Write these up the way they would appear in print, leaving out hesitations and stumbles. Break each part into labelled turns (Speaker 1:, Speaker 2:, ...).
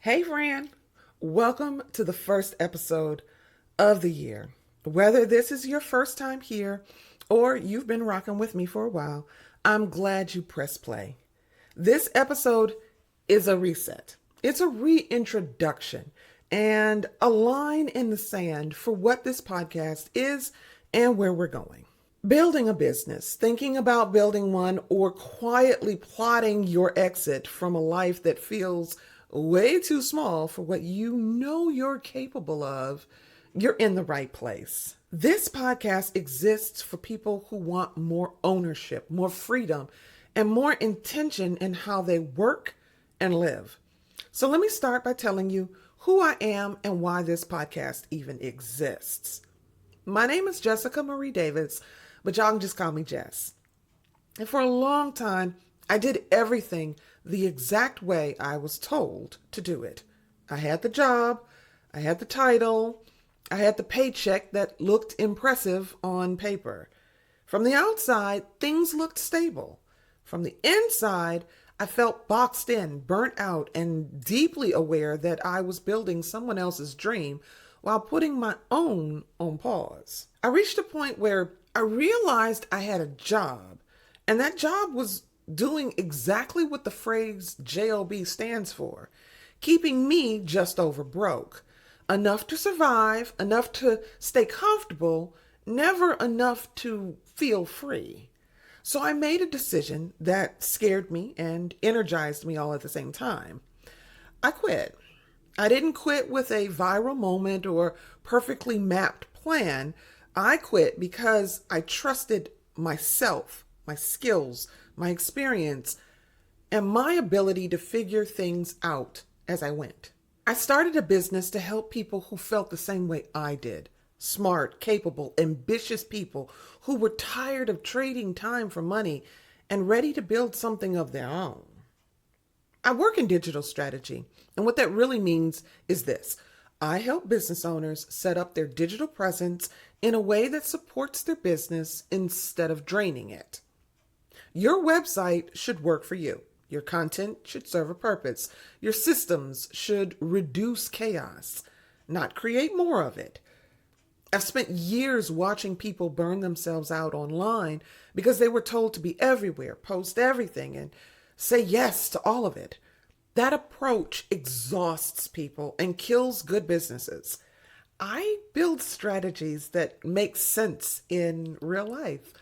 Speaker 1: Hey, Fran. Welcome to the first episode of the year. Whether this is your first time here or you've been rocking with me for a while, I'm glad you pressed play. This episode is a reset, it's a reintroduction and a line in the sand for what this podcast is and where we're going. Building a business, thinking about building one, or quietly plotting your exit from a life that feels way too small for what you know you're capable of, you're in the right place. This podcast exists for people who want more ownership, more freedom, and more intention in how they work and live. So let me start by telling you who I am and why this podcast even exists. My name is Jessica Marie Davis, but y'all can just call me Jess. And for a long time, I did everything the exact way I was told to do it. I had the job, I had the title, I had the paycheck that looked impressive on paper. From the outside, things looked stable. From the inside, I felt boxed in, burnt out, and deeply aware that I was building someone else's dream while putting my own on pause. I reached a point where I realized I had a job, and that job was doing exactly what the phrase JOB stands for, keeping me just over broke. Enough to survive, enough to stay comfortable, never enough to feel free. So I made a decision that scared me and energized me all at the same time. I quit. I didn't quit with a viral moment or perfectly mapped plan. I quit because I trusted myself, my skills, my experience, and my ability to figure things out as I went. I started a business to help people who felt the same way I did. Smart, capable, ambitious people who were tired of trading time for money and ready to build something of their own. I work in digital strategy, and what that really means is this. I help business owners set up their digital presence in a way that supports their business instead of draining it. Your website should work for you. Your content should serve a purpose. Your systems should reduce chaos, not create more of it. I've spent years watching people burn themselves out online because they were told to be everywhere, post everything, and say yes to all of it. That approach exhausts people and kills good businesses. I build strategies that make sense in real life.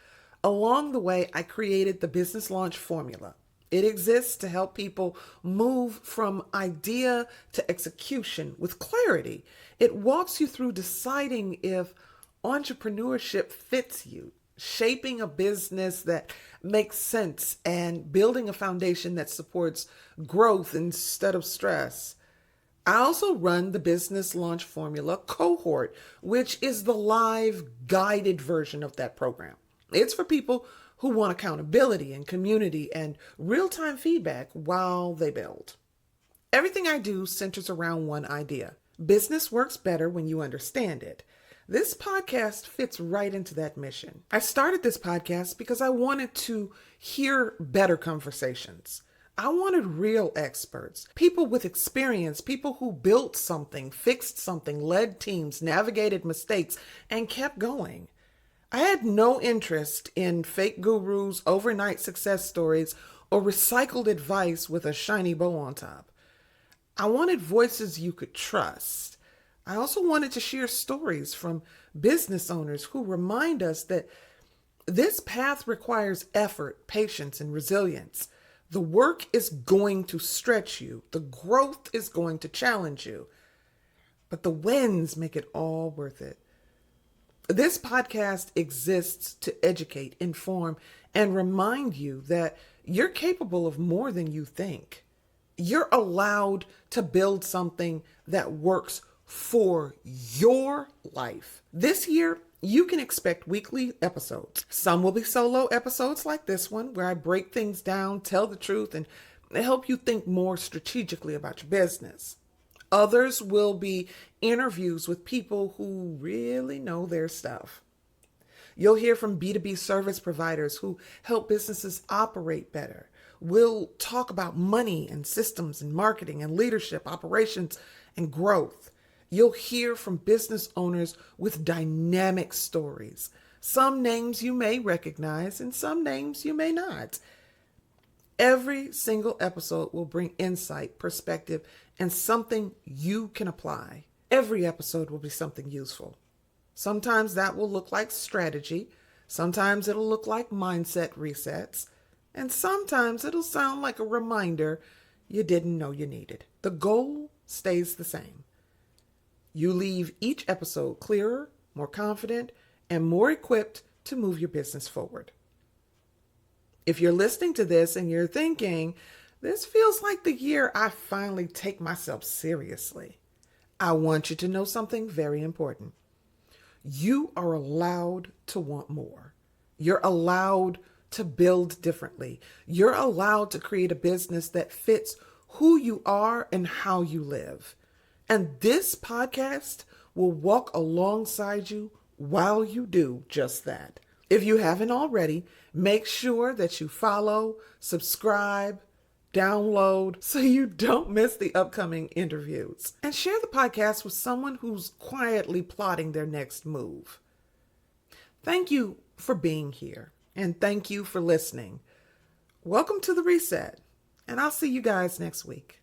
Speaker 1: Along the way, I created the Business Launch Formula. It exists to help people move from idea to execution with clarity. It walks you through deciding if entrepreneurship fits you, shaping a business that makes sense, and building a foundation that supports growth instead of stress. I also run the Business Launch Formula cohort, which is the live guided version of that program. It's for people who want accountability and community and real-time feedback while they build. Everything I do centers around one idea. Business works better when you understand it. This podcast fits right into that mission. I started this podcast because I wanted to hear better conversations. I wanted real experts, people with experience, people who built something, fixed something, led teams, navigated mistakes, and kept going. I had no interest in fake gurus, overnight success stories, or recycled advice with a shiny bow on top. I wanted voices you could trust. I also wanted to share stories from business owners who remind us that this path requires effort, patience, and resilience. The work is going to stretch you. The growth is going to challenge you. But the wins make it all worth it. This podcast exists to educate, inform, and remind you that you're capable of more than you think. You're allowed to build something that works for your life. This year, you can expect weekly episodes. Some will be solo episodes like this one, where I break things down, tell the truth, and help you think more strategically about your business. Others will be interviews with people who really know their stuff. You'll hear from B2B service providers who help businesses operate better, We'll talk about money and systems and marketing and leadership, operations and growth. You'll hear from business owners with dynamic stories. Some names you may recognize and some names you may not. Every single episode will bring insight, perspective, and something you can apply. Every episode will be something useful. Sometimes that will look like strategy. Sometimes it'll look like mindset resets. And sometimes it'll sound like a reminder you didn't know you needed. The goal stays the same. You leave each episode clearer, more confident, and more equipped to move your business forward. If you're listening to this and you're thinking, this feels like the year I finally take myself seriously, I want you to know something very important. You are allowed to want more. You're allowed to build differently. You're allowed to create a business that fits who you are and how you live. And this podcast will walk alongside you while you do just that. If you haven't already, make sure that you follow, subscribe, download so you don't miss the upcoming interviews. And share the podcast with someone who's quietly plotting their next move. Thank you for being here, and thank you for listening. Welcome to The Reset, and I'll see you guys next week.